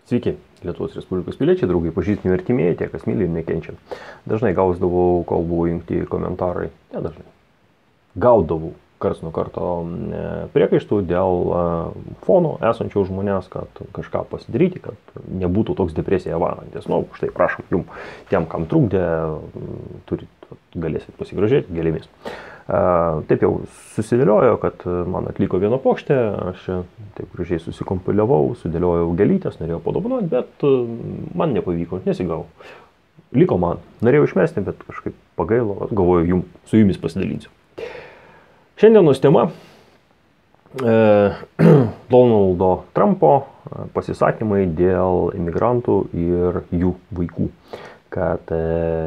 Sveiki, Lietuvos Respublikos piliečiai, draugai, pažįstami artimieji, tie, kas myli ir nekenčia. Dažnai gausdavau, kol buvo jungti komentarai, nedažnai. Gaudavau karts nuo karto priekaištų dėl fono esančio už manęs, kad kažką pasidaryti, kad nebūtų toks depresija varantis. Nu, štai prašom, jums, tiem, kam trukdė, galėsit pasigražėti gėlėmis. Taip jau susidėliojo, kad man atliko vieną pokštę, aš taip gražiai susikompiliavau, sudėliojau gėlytės, norėjau padovanoti, bet man nepavyko, nesigau. Liko man, norėjau išmesti, bet kažkaip pagailo, galvoju, su jumis pasidalinsiu. Šiandienos tema Donaldo Trumpo pasisakymai dėl imigrantų ir jų vaikų. Kad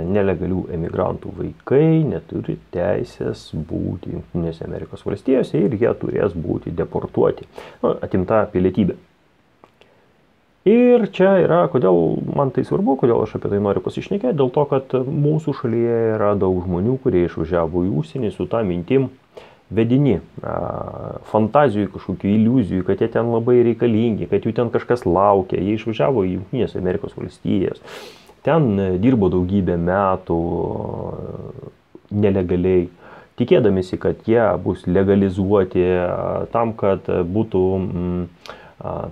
nelegalių emigrantų vaikai neturi teisės būti Jungtinėse Amerikos valstijose ir jie turės būti deportuoti. Atimta pilietybė. Ir čia yra, kodėl man tai svarbu, kodėl aš apie tai noriu pasišnekėti, dėl to, kad mūsų šalyje yra daug žmonių, kurie išvažiavo į užsienį su tą mintim vedini, fantazijų, kažkokių iliuzijų, kad jie ten labai reikalingi, kad jų ten kažkas laukia, jie išvažiavo į Jungtinės Amerikos valstijas. Ten dirbo daugybę metų nelegaliai, tikėdamėsi, kad jie bus legalizuoti tam, kad būtų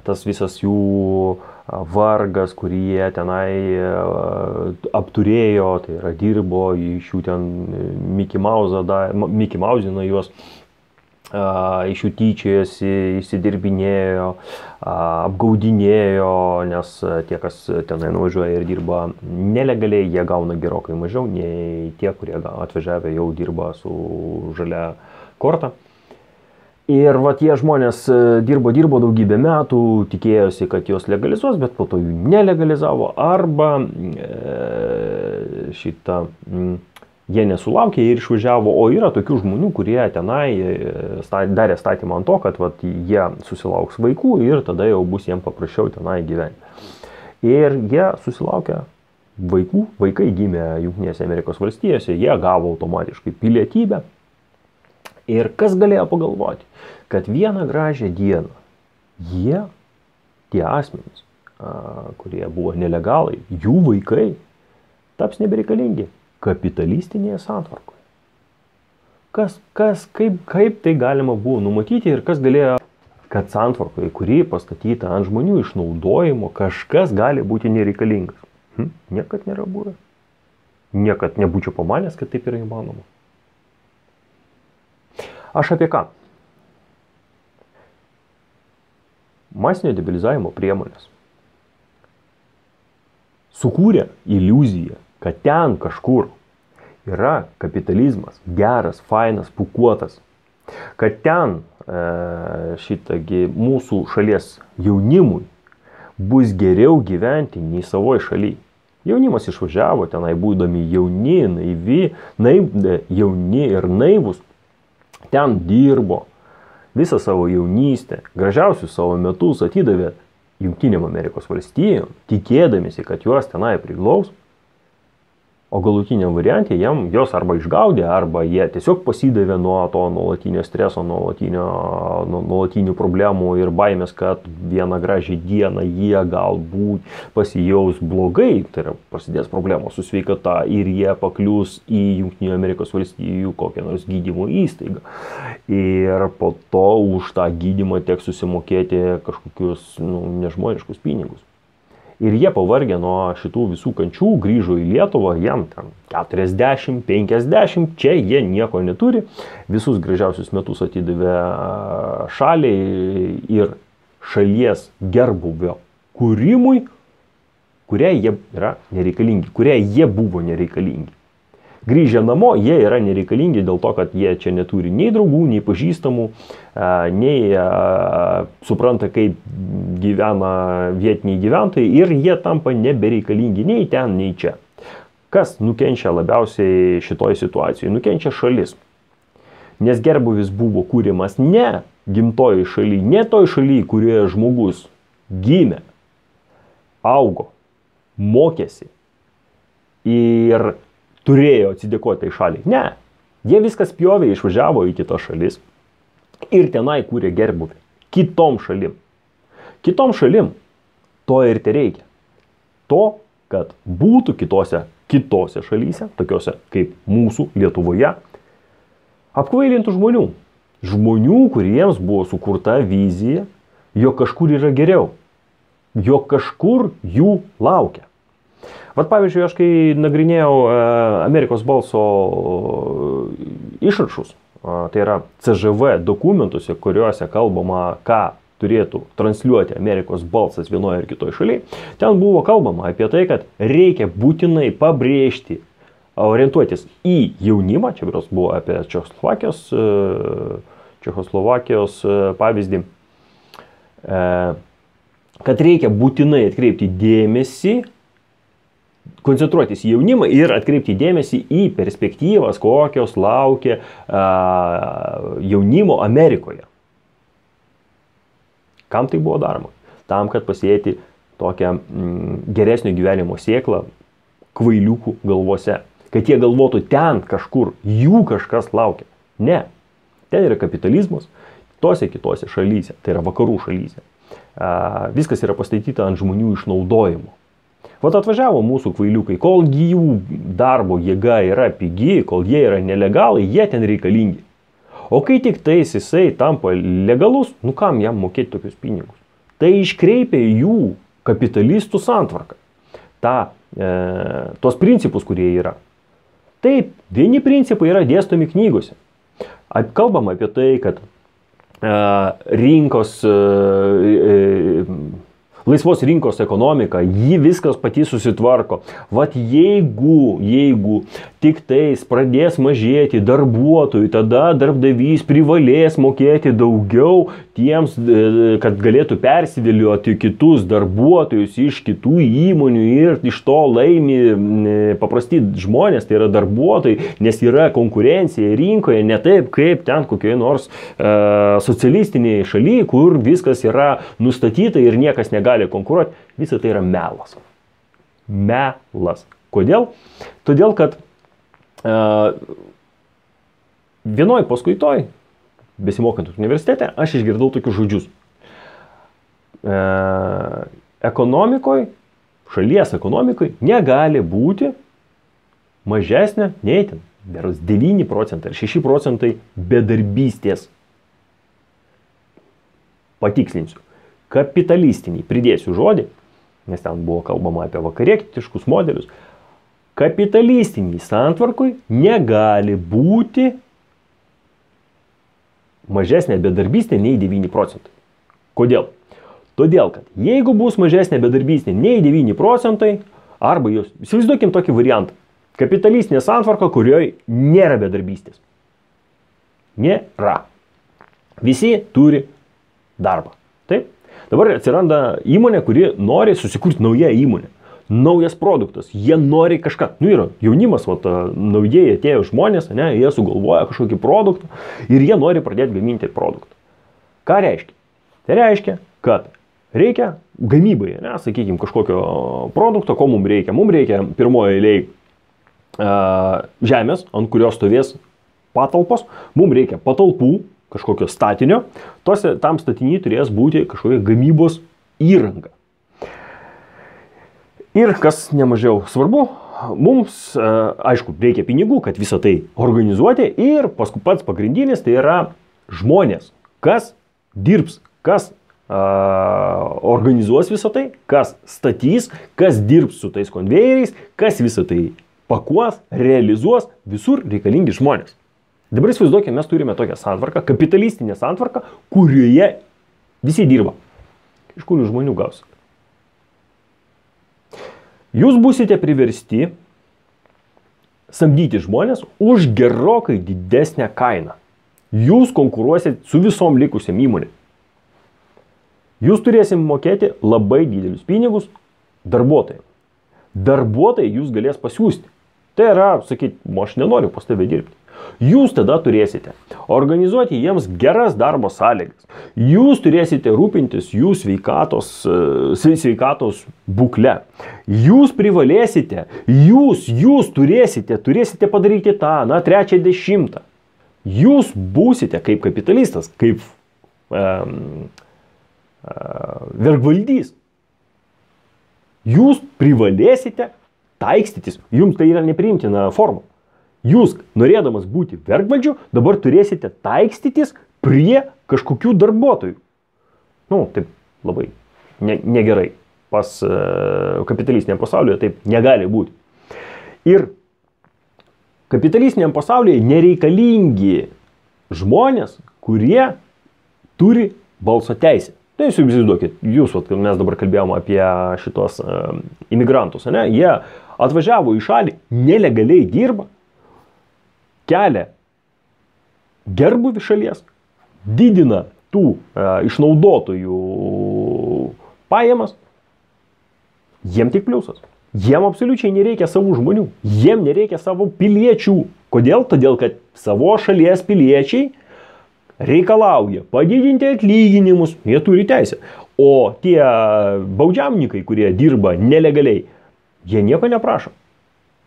tas visas jų vargas, kurį jie tenai apturėjo, tai yra dirbo, iš jų ten Mickey Mousino juos, iš jų tyčiojosi, įsidirbinėjo, apgaudinėjo, nes tie, kas tenai nuvažiuoja ir dirba nelegaliai, jie gauna gerokai mažiau nei tie, kurie atvažiavę jau dirba su žalia korta. Ir va tie žmonės dirbo daugybę metų, tikėjosi, kad juos legalizuos, bet po to jų nelegalizavo, arba jie nesulaukė ir išvažiavo, o yra tokių žmonių, kurie tenai darė statymą ant to, kad vat, jie susilauks vaikų ir tada jau bus jiems paprasčiau tenai gyventi. Ir jie susilaukė vaikų, vaikai gimė Jungtinėse Amerikos valstijose, jie gavo automatiškai pilietybę. Ir kas galėjo pagalvoti, kad vieną gražią dieną jie, tie asmenys, kurie buvo nelegalai, jų vaikai taps nebereikalingi kapitalistinėje santvarkoje. Kaip tai galima buvo numatyti ir kas galėjo, kad santvarkoje, kuri pastatyta ant žmonių išnaudojimo, kažkas gali būti nereikalingas. Niekad nėra buvę. Niekad nebūčiau pamanęs, kad taip yra įmanoma. Aš apie ką? Masinio debilizavimo priemonės sukūrė iliuziją, kad ten kažkur yra kapitalizmas, geras, fainas, pūkuotas, kad ten mūsų šalies jaunimui bus geriau gyventi nei savoje šalyje. Jaunimas išvažiavo tenai būdami jauni ir naivus, ten dirbo visą savo jaunystę, gražiausius savo metus atidavė Jungtinėm Amerikos valstijom, tikėdamėsi, kad juos tenai priglaus. O galutiniam variantė jos arba išgaudė, arba jie tiesiog pasidavė nuo to nuolatinio streso, nuolatinių problemų ir baimės, kad vieną gražią dieną jie galbūt pasijaus blogai, tai yra prasidės problemos su sveikata ir jie paklius į Jungtinių Amerikos valstijų kokią nors gydymo įstaigą. Ir po to už tą gydymą teks susimokėti kažkokius nežmoniškus pinigus. Ir jie pavargę nuo šitų visų kančių grįžo į Lietuvą, jam ten 40, 50, čia jie nieko neturi, visus gražiausius metus atidavė šaliai ir šalies gerbūvio kūrimui, kuriai jie yra nereikalingi, kuriai jie buvo nereikalingi. Grįžę namo, jie yra nereikalingi dėl to, kad jie čia neturi nei draugų, nei pažįstamų, nei supranta, kaip gyvena vietiniai gyventojai ir jie tampa nebereikalingi nei ten, nei čia. Kas nukenčia labiausiai šitoj situacijoje? Nukenčia šalis. Nes gerbūvis buvo kūrimas ne gimtojoj šaly, ne toj šaly, kurioje žmogus gimė, augo, mokėsi ir turėjo atsidėkoti tai šaliai. Ne, jie viskas pjovė, išvažiavo į kitas šalis ir tenai kūrė gerbūvį kitom šalim. Kitom šalim, To ir te reikia. To, kad būtų kitose šalyse, tokiose kaip mūsų Lietuvoje, apkvailintų žmonių. Žmonių, kuriems buvo sukurta vizija, jog kažkur yra geriau, jog kažkur jų laukia. Vat pavyzdžiui, aš kai nagrinėjau Amerikos balso išrašus, tai yra CŽV dokumentuose, kuriuose kalbama, ką turėtų transliuoti Amerikos balsas vienoje ir kitoje šalyje, ten buvo kalbama apie tai, kad reikia būtinai pabrėžti, orientuotis į jaunimą, čia buvo apie Čekoslovakijos pavyzdį, kad reikia būtinai atkreipti dėmesį, koncentruotis į jaunimą ir atkreipti dėmesį į perspektyvas, kokios laukia jaunimo Amerikoje. Kam tai buvo daroma? Tam, kad pasėti tokią geresnio gyvenimo sėklą kvailiukų galvose. Kad jie galvotų ten kažkur, jų kažkas laukia. Ne. Ten yra kapitalizmas, tose kitose šalyse, tai yra vakarų šalyse. Viskas yra pastatyta ant žmonių išnaudojimo. Vat atvažiavo mūsų kvailiukai, kol jų darbo jėga yra pigi, kol jie yra nelegalai, jie ten reikalingi. O kai tik tais jisai tampa legalus, nu kam jam mokėti tokius pinigus? Tai iškreipia jų kapitalistų santvarką. Tos principus, kurie yra. Taip, vieni principai yra dėstomi knygose. Kalbama apie tai, kad laisvos rinkos ekonomika, ji viskas pati susitvarko. Vat jeigu tik tais pradės mažėti darbuotojų, tada darbdavys privalės mokėti daugiau tiems, kad galėtų persidėlioti kitus darbuotojus iš kitų įmonių ir iš to laimi paprasti žmonės, tai yra darbuotojai, nes yra konkurencija rinkoje, ne taip kaip ten kokioje nors socialistinėje šalyje, kur viskas yra nustatyta ir niekas negali konkuruoti. Visa tai yra melas. Melas. Kodėl? Todėl, kad vienoj paskaitoj, besimokant universitete, aš išgirdau tokius žodžius. Šalies ekonomikoje negali būti mažesnė nei 9 procentai ar 6 procentai bedarbystės. Patikslinsiu. Kapitalistiniai, pridėsiu žodį, nes ten buvo kalbama apie vakarietiškus modelius, kapitalistiniai santvarkoj negali būti mažesnė bedarbystė nei 9 procentai. Kodėl? Todėl, kad jeigu bus mažesnė bedarbystė nei 9 procentai, arba jūs, įsivaizduokim tokį variantą, kapitalistinė santvarka, kurioje nėra bedarbystės. Nėra. Visi turi darbą. Taip? Dabar atsiranda įmonė, kuri nori susikurti naują įmonę. Naujas produktas. Jie nori kažką. Nu yra jaunimas, naujieji atėjo žmonės, ne, jie sugalvoja kažkokį produktą ir jie nori pradėti gaminti produktą. Ką reiškia? Tai reiškia, kad reikia gamybai, ne, sakykime, kažkokio produkto, ko mums reikia. Mums reikia pirmoje eilėje žemės, ant kurios stovės patalpos. Mums reikia patalpų, kažkokio statinio, tam statiny turės būti kažkokia gamybos įranga. Ir kas nemažiau svarbu, mums, aišku, reikia pinigų, kad visą tai organizuoti ir pats pagrindinis tai yra žmonės, kas dirbs, kas organizuos visą tai, kas statys, kas dirbs su tais konvejeriais, kas visą tai pakuos, realizuos, visur reikalingi žmonės. Dabar įsivaizduokime, mes turime tokią santvarką, kapitalistinę santvarką, kurioje visi dirba. Iš kurių žmonių gaus? Jūs būsite priversti samdyti žmonės už gerokai didesnę kainą. Jūs konkuruosit su visom likusiam įmonėm. Jūs turėsim mokėti labai didelius pinigus darbuotojams. Darbuotojai jūs galės pasiūsti. Tai yra, sakyti, aš nenoriu pas tave dirbti. Jūs tada turėsite organizuoti jiems geras darbo sąlygas. Jūs turėsite rūpintis jų sveikatos būkle. Jūs privalėsite, jūs turėsite padaryti tą, trečią dešimtą. Jūs būsite kaip kapitalistas, kaip vergvaldys. Jūs privalėsite taikstytis. Jums tai yra nepriimtina forma. Jūs, norėdamas būti vergvaldžiu, dabar turėsite taikstytis prie kažkokių darbuotojų. Nu, taip labai negerai. Pas kapitalistiniam pasaulyje taip negali būti. Ir kapitalistiniam pasaulyje nereikalingi žmonės, kurie turi balso teisę. Tai jūs įsivaizduokit, mes dabar kalbėjome apie šitos imigrantus, ne? Jie atvažiavo į šalį, nelegaliai dirba, kelia gerbuvį šalies, didina tų išnaudotojų pajamas, jiem tik pliusas. Jiem absoliučiai nereikia savų žmonių, jiem nereikia savo piliečių. Kodėl? Todėl, kad savo šalies piliečiai reikalauja padidinti atlyginimus, jie turi teisę. O tie baudžiamnikai, kurie dirba nelegaliai, jie nieko neprašo.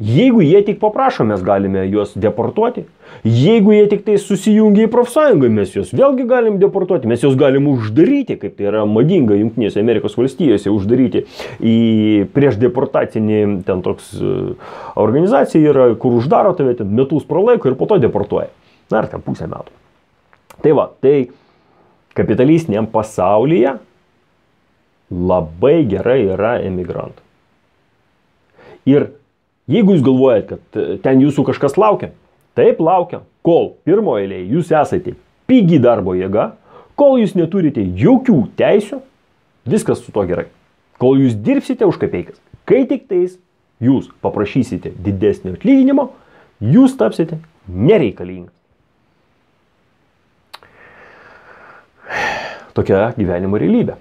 Jeigu jie tik paprašo, mes galime juos deportuoti. Jeigu jie tik tai susijungia į profsąjungą, mes juos vėlgi galim deportuoti. Mes juos galim uždaryti, kaip tai yra madinga Jungtinėse Amerikos valstijose, uždaryti į prieš deportacinį, ten toks organizacija yra, kur uždaro tave, ten metus pralaiko ir po to deportuoja. Na, ar ten pusę metų. Tai va, tai kapitalistiniam pasaulyje labai gerai yra emigrantai. Ir jeigu jūs galvojat, kad ten jūsų kažkas laukia, taip laukia, kol pirmoje eilėje jūs esate pigi darbo jėga, kol jūs neturite jokių teisių, viskas su to gerai. Kol jūs dirbsite už kapeikas, kai tik tais jūs paprašysite didesnio atlyginimo, jūs tapsite nereikalingas. Tokia gyvenimo realybė.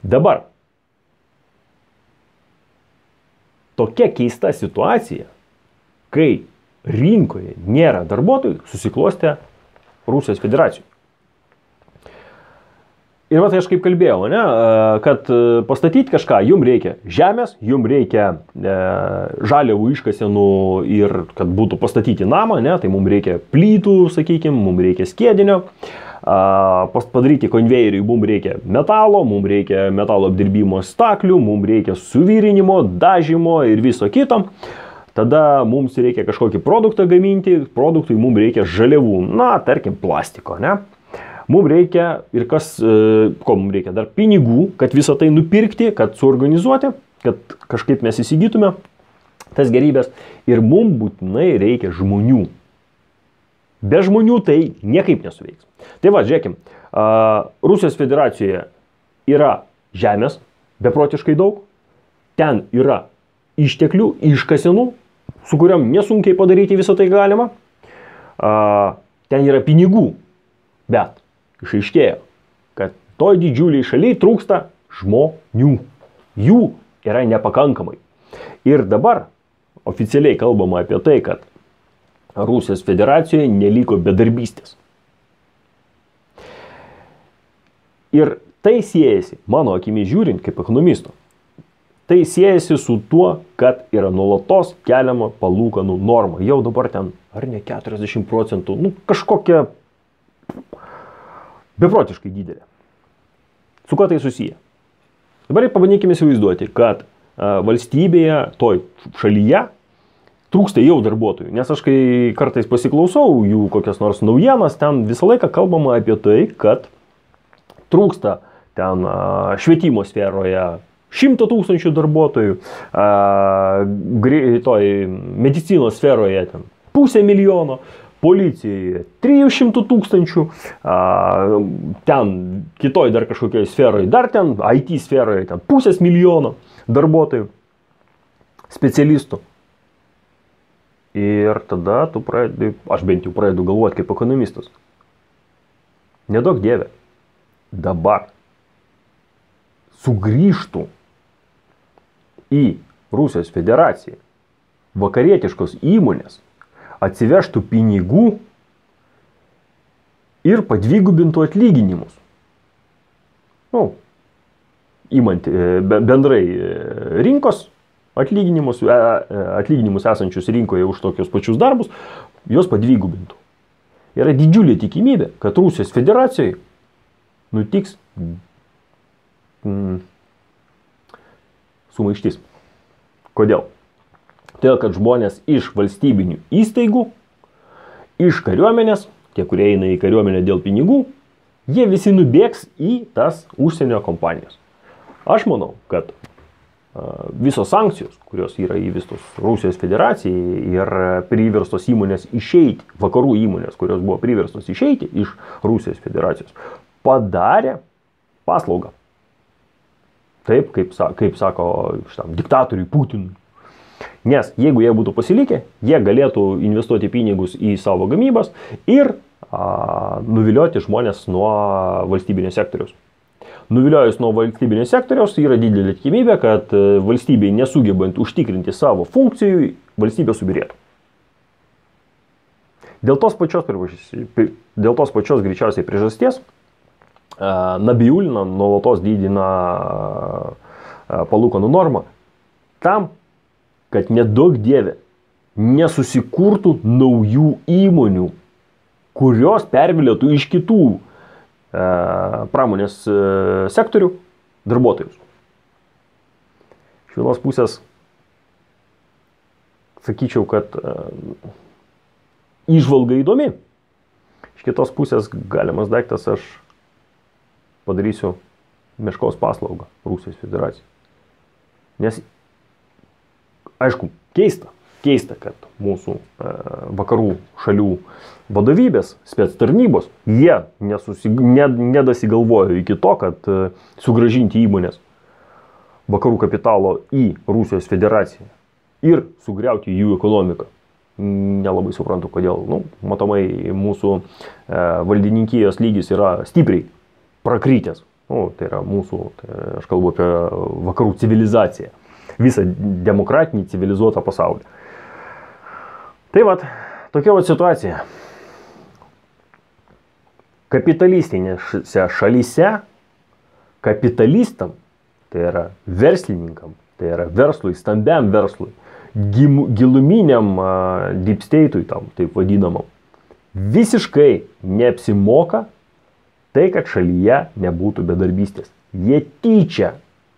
Dabar tokia keista situacija, kai rinkoje nėra darbuotojų, susiklostė Rusijos federacijai. Ir va tai aš kaip kalbėjau, ne, kad pastatyti kažką, jums reikia žemės, jums reikia žaliavų iškasenų ir kad būtų pastatyti namą, ne, tai mums reikia plytų, sakykime, mums reikia skiedinio. Padaryti konvejeriui mums reikia metalo apdirbimo staklių, mums reikia suvirinimo, dažymo ir viso kito. Tada mums reikia kažkokį produktą gaminti, produktui mums reikia žaliavų, na, tarkim, plastiko, ne. Mums reikia ir ko mums reikia, dar pinigų, kad visą tai nupirkti, kad suorganizuoti, kad kažkaip mes įsigytume tas gerybės. Ir mums būtinai reikia žmonių. Be žmonių tai niekaip nesuveiks. Tai va, žiūrėkim, Rusijos federacijoje yra žemės, beprotiškai daug, ten yra išteklių, iškasenų, su kuriam nesunkiai padaryti visą tai galima, ten yra pinigų, bet išaiškėjo, kad toj didžiuliai šaliai trūksta žmonių, jų yra nepakankamai. Ir dabar oficialiai kalbama apie tai, kad Rusijos federacijoje neliko bedarbystės. Ir tai siejasi, mano akimi žiūrint, kaip ekonomisto, tai siejasi su tuo, kad yra nuolatos keliama palūkanų norma. Jau dabar ten, ar ne 40%, nu kažkokia beprotiškai didelė. Su kuo tai susiję? Dabar pabandykime įsivaizduoti, kad valstybėje, toj šalyje, trūksta jau darbuotojų, nes aš kai kartais pasiklausau jų kokias nors naujienas, ten visą laiką kalbama apie tai, kad trūksta ten švietimo sferoje 100 000 darbuotojų, toj medicinos sferoje ten 500 000, policijoje 300 000, ten kitoj dar kažkokioj sferoje, dar ten IT sferoje ten 500 000 darbuotojų, specialistų. Ir tada aš bent jau pradedu galvoti kaip ekonomistas. Nedaug dieve, dabar sugrįžtų į Rusijos federaciją vakarietiškos įmonės, atsivežtų pinigų ir padvigubintų atlyginimus. Nu, imant bendrai rinkos atlyginimus esančius rinkoje už tokius pačius darbus, jos padvigubintų. Yra didžiulė tikimybė, kad Rusijos federacijai nutiks sumaištis. Kodėl? Todėl, kad žmonės iš valstybinių įstaigų, iš kariuomenės, tie, kurie eina į kariuomenę dėl pinigų, jie visi nubėgs į tas užsienio kompanijas. Aš manau, kad visos sankcijos, kurios yra įvestos Rusijos federacijai ir priverstos įmonės išeiti, vakarų įmonės, kurios buvo priverstos išeiti iš Rusijos federacijos, padarė paslaugą. Taip, kaip sako šitam diktatoriui Putinui. Nes jeigu jie būtų pasilikę, jie galėtų investuoti pinigus į savo gamybas ir nuvilioti žmonės nuo valstybinio sektoriaus. Nuviliojus nuo valstybinio sektoriaus yra didelė tikimybė, kad valstybei nesugebant užtikrinti savo funkcijų, valstybė subirėtų. Dėl tos pačios greičiausiai priežasties Nabiulina nuolatos didina palūkanų normą tam, kad nedaug dievė nesusikurtų naujų įmonių, kurios pervilėtų iš kitų pramonės sektorių darbuotojus. Iš vienos pusės sakyčiau, kad įžvalga įdomi. Iš kitos pusės galimas daiktas, aš padarysiu meškos paslaugą Rusijos federacijai. Nes aišku, keista, kad mūsų vakarų šalių vadovybės, spec tarnybos, jie nedasigalvojo iki to, kad sugrąžinti įmonės vakarų kapitalo į Rusijos federaciją ir sugriauti jų ekonomiką. Nelabai suprantu, kodėl. Matomai, mūsų valdininkijos lygis yra stipriai prakrytęs. Tai yra mūsų, aš kalbu apie vakarų civilizaciją. Visą demokratinį, civilizuotą pasaulį. Tai tokia situacija. Kapitalistinėse šalyse kapitalistam, tai yra verslininkam, tai yra verslui, stambiam verslui, giluminiam deep state'ui, taip vadinamam, visiškai neapsimoka tai, kad šalyje nebūtų bedarbystės. Jie tyčia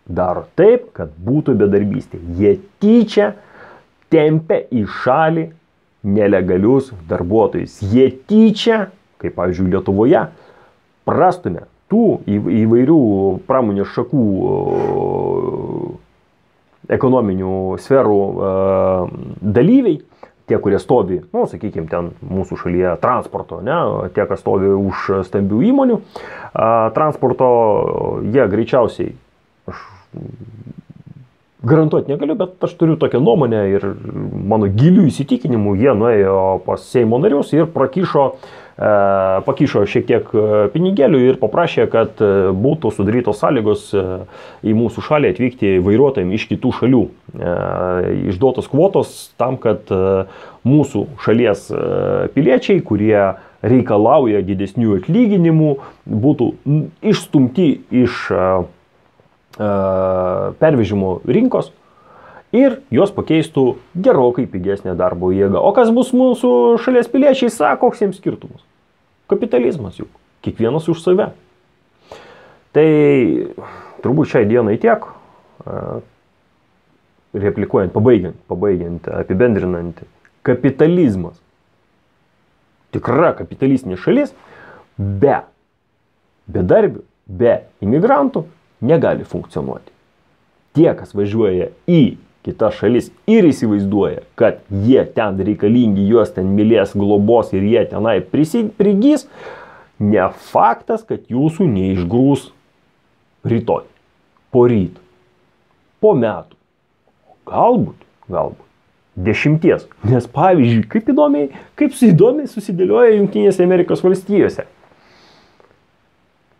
daro taip, kad būtų bedarbystė. Jie tyčia tempia į šalį nelegalius darbuotojus. Jie tyčia, kaip pavyzdžiui Lietuvoje, prastumia tų įvairių pramonės šakų ekonominių sferų dalyviai, tie, kurie stovi, sakykime, ten mūsų šalyje transporto, tie, kas stovi už stambių įmonių transporto, jie greičiausiai, aš garantuoti negaliu, bet aš turiu tokią nuomonę ir mano gilių įsitikinimų, jie nuėjo pas Seimo narius ir pakišo šiek tiek pinigėlių ir paprašė, kad būtų sudarytos sąlygos į mūsų šalį atvykti vairuotojams iš kitų šalių. Išduotos kvotos tam, kad mūsų šalies piliečiai, kurie reikalauja didesnių atlyginimų, būtų išstumti iš pervežimo rinkos ir jos pakeistų gerokai pigesnę darbo jėgą. O kas bus mūsų šalies piliečiai, sako, koks jiems skirtumas? Kapitalizmas juk. Kiekvienas už save. Tai turbūt šiai dienai tiek. Replikuojant, pabaigiant, apibendrinant. Kapitalizmas. Tikra kapitalistinė šalis be bedarbių, be imigrantų negali funkcionuoti. Tie, kas važiuoja į kitas šalis ir įsivaizduoja, kad jie ten reikalingi, juos ten mylės, globos ir jie tenai prigys, ne faktas, kad jūsų neišgrūs rytoj, poryt, po metų, galbūt 10. Nes pavyzdžiui, kaip įdomiai susidėlioja Jungtinėse Amerikos valstijose.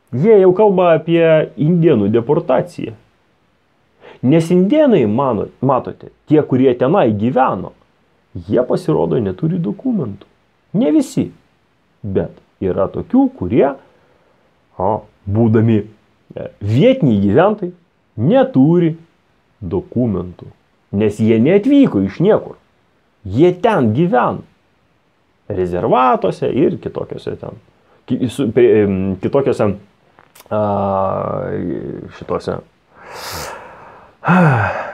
Jie jau kalba apie indėnų deportaciją. Nes indėnai, matote, tie, kurie tenai gyveno, jie pasirodo neturi dokumentų. Ne visi, bet yra tokių, kurie, būdami vietiniai gyventojai, neturi dokumentų. Nes jie neatvyko iš niekur. Jie ten gyvena. Rezervatuose ir kitokiose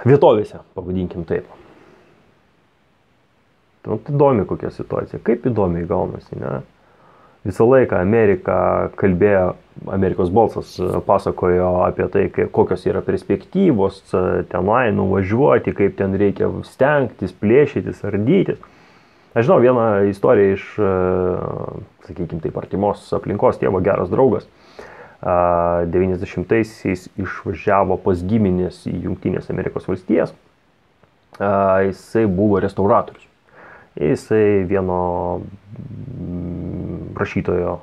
vietovėse, pavadinkim taip. Tai įdomi kokia situacija, kaip įdomiai gaunasi, ne? Visą laiką Amerika kalbėjo, Amerikos balsas pasakojo apie tai, kokios yra perspektyvos tenai nuvažiuoti, kaip ten reikia stengtis, plėšytis, ardytis. Aš žinau vieną istoriją iš, sakykime taip, artimos aplinkos, tėvo geras draugas. 90-aisiais išvažiavo pas giminės į Jungtinės Amerikos valstijas. Jisai buvo restauratorius. Jisai vieno rašytojo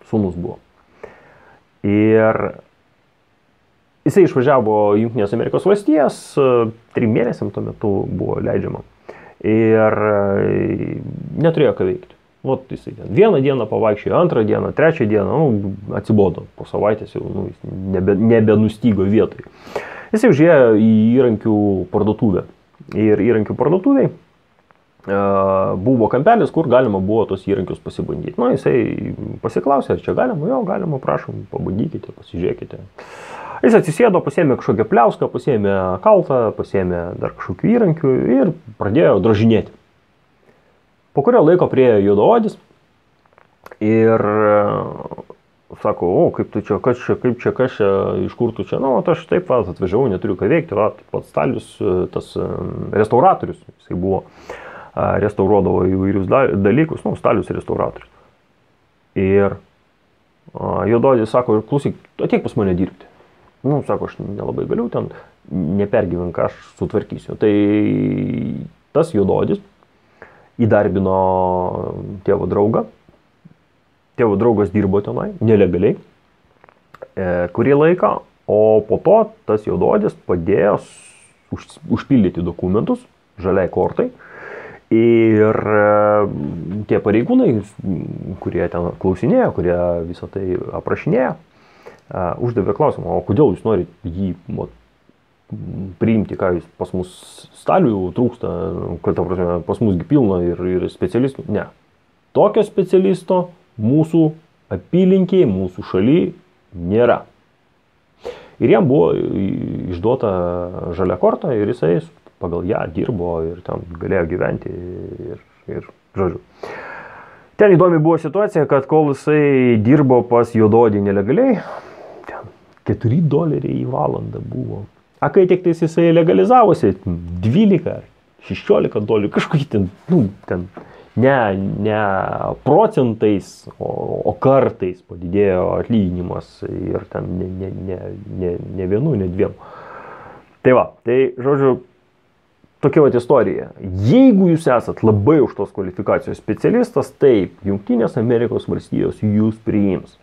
sūnus buvo. Ir jisai išvažiavo Jungtinės Amerikos valstijas, 3 mėnesiam tuo metu buvo leidžiama. Ir neturėjo ką veikti. Vat jisai vieną dieną pavaikščiojo, antrą dieną, trečią dieną, atsibodo, po savaitės jau nebenustygo vietoj. Jisai užėjo į įrankių parduotuvę. Ir įrankių parduotuviai buvo kampelis, kur galima buvo tos įrankius pasibandyti. Jisai pasiklausė, ar čia galima, jo, galima, prašom, pabandykite, pasižiūrėkite. Jis atsisėdo, pasėmė kažkokią pliauską, pasėmė kaltą, pasėmė dar kažkokių įrankių ir pradėjo drožinėti. Po kurio laiko priėjo juodaodis ir sako, kaip tu čia, kas čia, iš kur tu čia, aš taip atvažiavau, neturiu ką veikti, pats Stalius, tas restauratorius, jisai buvo, restauruodavo įvairius dalykus, Stalius restauratorius. Ir juodaodis sako, klausyk, ateik pas mane dirbti. Sako, aš nelabai galiu ten, nepergyvenk, aš sutvarkysiu. Tai tas juodaodis įdarbino tėvo draugą. Tėvo draugas dirbo tenai, nelegaliai, kurį laiką, o po to tas juodaodis padėjo užpildyti dokumentus žaliai kortai. Ir tie pareigūnai, kurie ten klausinėjo, kurie visą tai aprašinėjo, uždavė klausimą, o kodėl jūs norite jį priimti, ką jūs pas mus Stalių trūksta, kad pas musgi pilna ir specialistų. Ne. Tokio specialisto mūsų apylinkiai, mūsų šaly nėra. Ir jam buvo išduota žalia korta ir jisai pagal ją dirbo ir ten galėjo gyventi ir žodžiu. Ten įdomi buvo situacija, kad kol jisai dirbo pas juodaodį nelegaliai, ten $4 į valandą buvo. A kai tik jisai legalizavosi, 12 ar $16, kažkokį ten, ne procentais, o kartais padidėjo atlyginimas ir ten ne vienu, ne dviem. Tai va, tai žodžiu, tokia vat istorija. Jeigu jūs esat labai aukštos kvalifikacijos specialistas, taip, Jungtinės Amerikos valstijos jūs priims.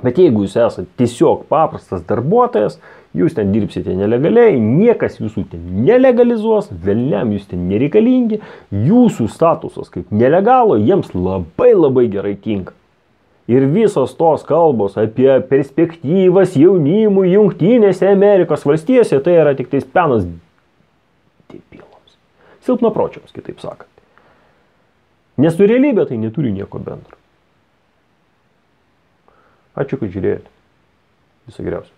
Bet jeigu jūs esat tiesiog paprastas darbuotojas, jūs ten dirbsite nelegaliai, niekas jūsų ten nelegalizuos, velniam jūs ten nereikalingi, jūsų statusas kaip nelegalo jiems labai gerai tinka. Ir visos tos kalbos apie perspektyvas jaunimui Jungtinėse Amerikos valstijose, tai yra tik tais penas debilams. Silpnapročiams, kitaip sakant. Nes su realybė tai neturi nieko bendro. Ačiū, kad žiūrėjote. Viso geriausio.